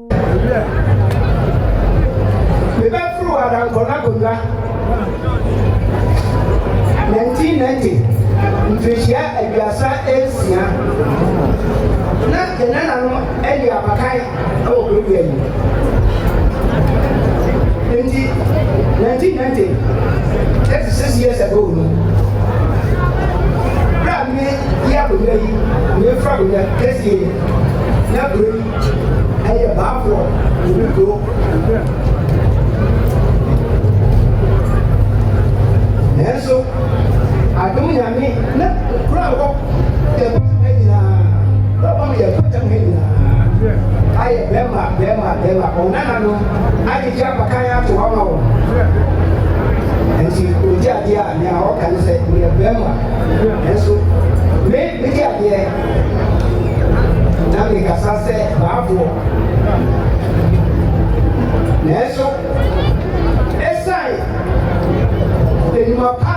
We went through around Konakonga 1990. Mfishia Ebiasa Esia. Na kenana no Eli Abakai awo Korean. 1990. 36 years ago. Me ya bu me me fra bu ya kesi na buri aye ba fo ni go neso adum ya mi na kura ko e bu me ni na ba ba me ya ko tam he ni na aye bema o na no aye ja ba kan ya to wa ma wo nti oji ade a ne a o kan se me bema neso me di ade na me kasa se baafo neso esai enuma pa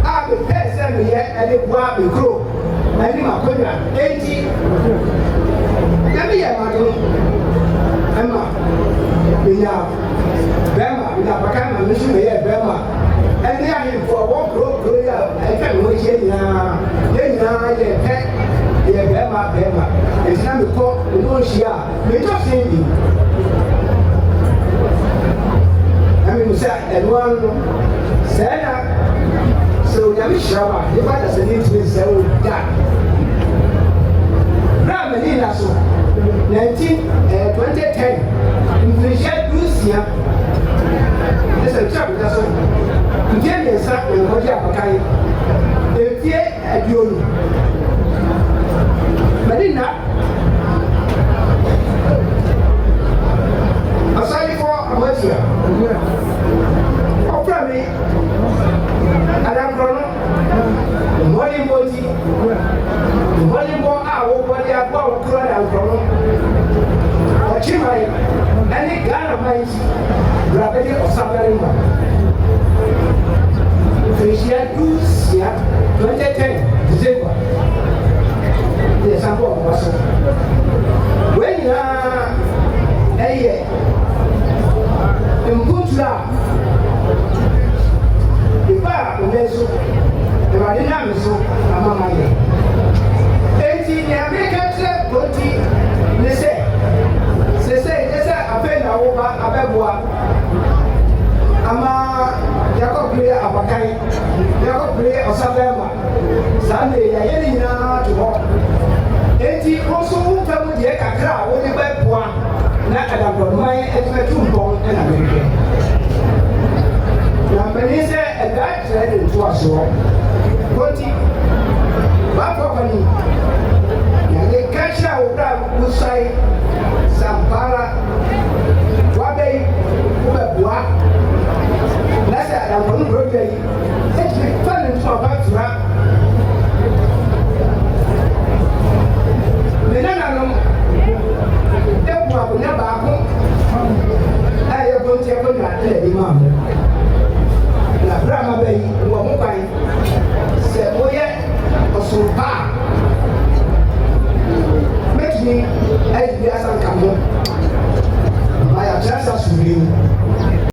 a be pese me ye ade bua be kro na ni makonya enti na me ye ma do ema binya bema na baka na me su me ye bema ene ya hi for one kro ya e ka mo ye nya ye pe ye bema enti na me ko no hia me to sin bi ami musa edwan no sena so ya mi shaba ye ba da se ni tumi se o da na me ni na so 2010 inflation Rusia ese chabu da so ndiye nsa ko dia bakai efie aduonu Medina aside for Amatia Oprami Adam Brono Morning Body Morning Bo awo body agba okura Adam Brono Ochimai any Ghana mines Rabedi Osabari Frisia 2010 December the sample of us. When you are a year in Punta, the bar of Meso, the Marina Meso, among my year. 18 American body, they say, I pay over a beboa. Ama Jacob Play Abakai, Jacob Play Osabema, Sunday, I ain't now to walk. Eti also come with the Kakra, when you buy one, not at a my extra 2 pounds and American. Now, Melissa, a guy said to us, Conti, Bapani, and the catch out who say Sampara, Wabe, Ubabua. That's it, I'm going to go there. It's fun to talk about